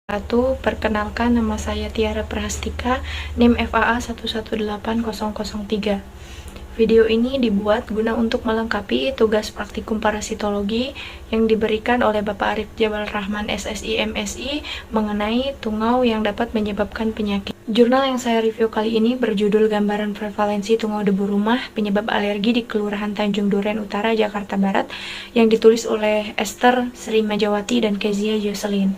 Perkenalkan, nama saya Tiara Prahastika, NIM FAA 118003. Video ini dibuat guna untuk melengkapi tugas praktikum parasitologi yang diberikan oleh Bapak Arif Jabal Rahman SSI MSI mengenai tungau yang dapat menyebabkan penyakit. Jurnal yang saya review kali ini berjudul Gambaran Prevalensi Tungau Debu Rumah Penyebab Alergi di Kelurahan Tanjung Duren Utara, Jakarta Barat, yang ditulis oleh Esther Sri Majawati dan Kezia Jocelyn,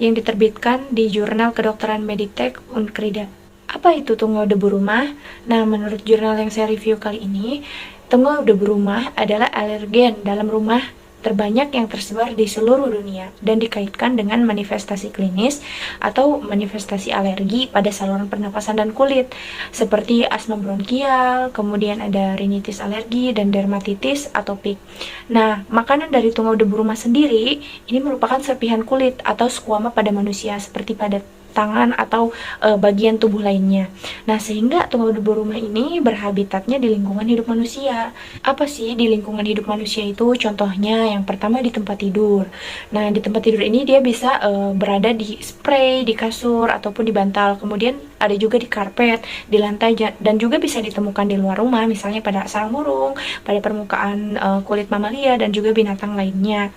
yang diterbitkan di Jurnal Kedokteran Meditech Unkrida. Apa itu tungau debu rumah? Nah, menurut jurnal yang saya review kali ini, tungau debu rumah adalah alergen dalam rumah terbanyak yang tersebar di seluruh dunia dan dikaitkan dengan manifestasi klinis atau manifestasi alergi pada saluran pernapasan dan kulit seperti asma bronkial, kemudian ada rinitis alergi dan dermatitis atopik. Nah, makanan dari tungau debu rumah sendiri ini merupakan serpihan kulit atau squama pada manusia seperti pada tangan atau bagian tubuh lainnya. Nah, sehingga tungau debu rumah ini berhabitatnya di lingkungan hidup manusia. Apa sih di lingkungan hidup manusia itu? Contohnya yang pertama di tempat tidur. Nah, di tempat tidur ini dia bisa berada di spray, di kasur ataupun di bantal. Kemudian ada juga di karpet, di lantai, dan juga bisa ditemukan di luar rumah, misalnya pada sarang burung, pada permukaan kulit mamalia dan juga binatang lainnya.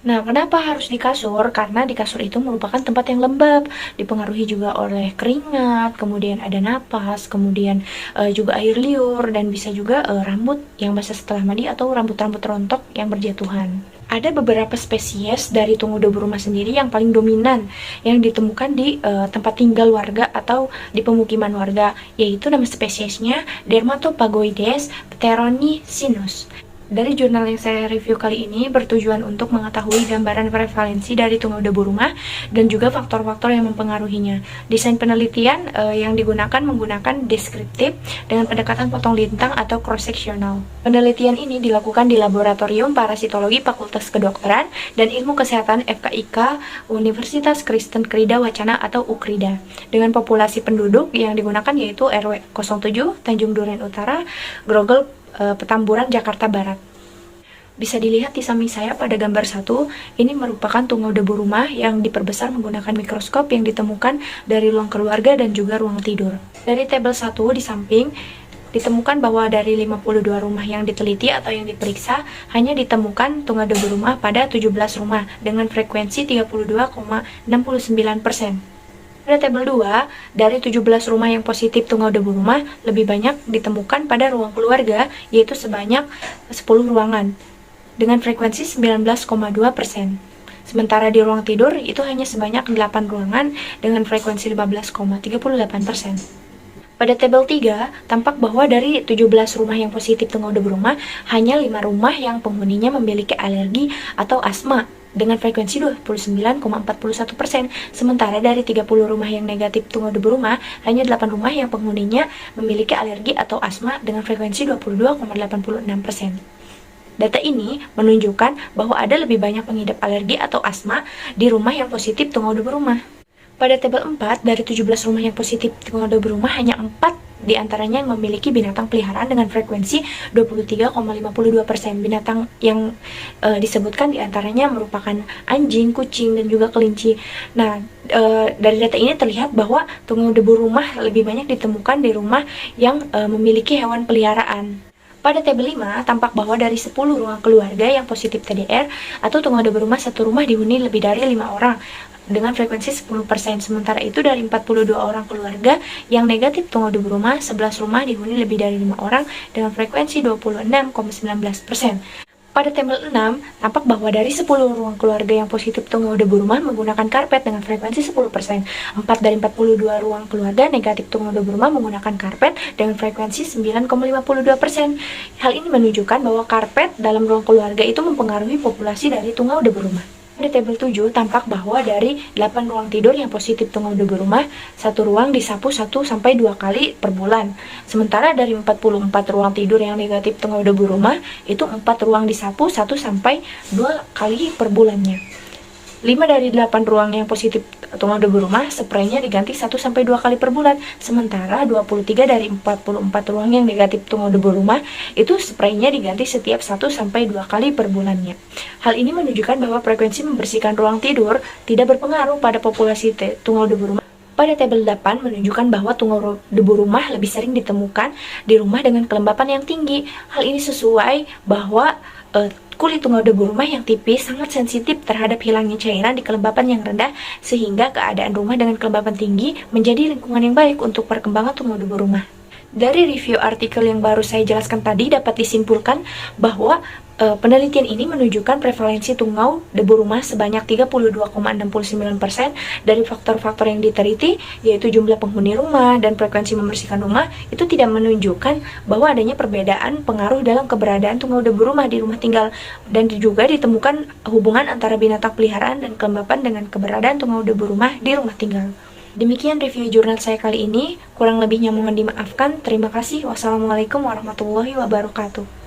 Nah, kenapa harus di kasur? Karena di kasur itu merupakan tempat yang lembab, dipengaruhi juga oleh keringat, kemudian ada napas, kemudian juga air liur, dan bisa juga rambut yang basah setelah mandi atau rambut-rambut rontok yang berjatuhan. Ada beberapa spesies dari tungau debu rumah sendiri yang paling dominan yang ditemukan di tempat tinggal warga atau di pemukiman warga, yaitu nama spesiesnya Dermatophagoides pteronicinus. Dari jurnal yang saya review kali ini bertujuan untuk mengetahui gambaran prevalensi dari tungau debu rumah dan juga faktor-faktor yang mempengaruhinya. Desain penelitian yang digunakan menggunakan deskriptif dengan pendekatan potong lintang atau cross-sectional. Penelitian ini dilakukan di Laboratorium Parasitologi Fakultas Kedokteran dan Ilmu Kesehatan FKIK Universitas Kristen Krida Wacana atau UKRIDA dengan populasi penduduk yang digunakan yaitu RW 07 Tanjung Duren Utara, Grogol, Petamburan, Jakarta Barat. Bisa dilihat di samping saya pada gambar 1, ini merupakan tungau debu rumah yang diperbesar menggunakan mikroskop yang ditemukan dari ruang keluarga dan juga ruang tidur. Dari tabel 1 di samping, ditemukan bahwa dari 52 rumah yang diteliti atau yang diperiksa, hanya ditemukan tungau debu rumah pada 17 rumah dengan frekuensi 32,69%. Pada tabel 2, dari 17 rumah yang positif tungau debu rumah, lebih banyak ditemukan pada ruang keluarga, yaitu sebanyak 10 ruangan, dengan frekuensi 19,2%. Sementara di ruang tidur, itu hanya sebanyak 8 ruangan, dengan frekuensi 15,38%. Pada tabel 3, tampak bahwa dari 17 rumah yang positif tungau debu rumah, hanya 5 rumah yang penghuninya memiliki alergi atau asma, dengan frekuensi 29,41%, sementara dari 30 rumah yang negatif tungau debu rumah, hanya 8 rumah yang penghuninya memiliki alergi atau asma dengan frekuensi 22,86%. Data ini menunjukkan bahwa ada lebih banyak pengidap alergi atau asma di rumah yang positif tungau debu rumah. Pada tabel 4, dari 17 rumah yang positif tungau debu rumah, hanya 4 di antaranya yang memiliki binatang peliharaan dengan frekuensi 23,52%. Binatang yang disebutkan di antaranya merupakan anjing, kucing, dan juga kelinci. Nah, dari data ini terlihat bahwa tungau debu rumah lebih banyak ditemukan di rumah yang memiliki hewan peliharaan. Pada tabel 5, tampak bahwa dari 10 ruang keluarga yang positif TDR atau tungau debu rumah, satu rumah dihuni lebih dari 5 orang dengan frekuensi 10%. Sementara itu dari 42 orang keluarga yang negatif tungau debu rumah, 11 rumah dihuni lebih dari 5 orang dengan frekuensi 26,19%. Pada tabel 6, tampak bahwa dari 10 ruang keluarga yang positif tungau debu rumah menggunakan karpet dengan frekuensi 10%. 4 dari 42 ruang keluarga negatif tungau debu rumah menggunakan karpet dengan frekuensi 9,52%. Hal ini menunjukkan bahwa karpet dalam ruang keluarga itu mempengaruhi populasi dari tungau debu rumah. Pada tabel 7, tampak bahwa dari 8 ruang tidur yang positif tungau debu rumah, satu ruang disapu 1-2 kali per bulan. Sementara dari 44 ruang tidur yang negatif tungau debu rumah, itu 4 ruang disapu 1-2 kali per bulannya. 5 dari 8 ruang yang positif tungau debu rumah, spraynya diganti 1-2 kali per bulan. Sementara 23 dari 44 ruang yang negatif tungau debu rumah, itu spraynya diganti setiap 1-2 kali per bulannya. Hal ini menunjukkan bahwa frekuensi membersihkan ruang tidur tidak berpengaruh pada populasi tungau debu rumah. Pada tabel 8 menunjukkan bahwa tungau debu rumah lebih sering ditemukan di rumah dengan kelembapan yang tinggi. Hal ini sesuai bahwa kulit tungau debu rumah yang tipis sangat sensitif terhadap hilangnya cairan di kelembapan yang rendah, sehingga keadaan rumah dengan kelembapan tinggi menjadi lingkungan yang baik untuk perkembangan tungau debu rumah. Dari review artikel yang baru saya jelaskan tadi dapat disimpulkan bahwa penelitian ini menunjukkan prevalensi tungau debu rumah sebanyak 32,69% dari faktor-faktor yang diteliti, yaitu jumlah penghuni rumah dan frekuensi membersihkan rumah, itu tidak menunjukkan bahwa adanya perbedaan pengaruh dalam keberadaan tungau debu rumah di rumah tinggal, dan juga ditemukan hubungan antara binatang peliharaan dan kelembapan dengan keberadaan tungau debu rumah di rumah tinggal. Demikian review jurnal saya kali ini, kurang lebihnya mohon dimaafkan. Terima kasih. Wassalamualaikum warahmatullahi wabarakatuh.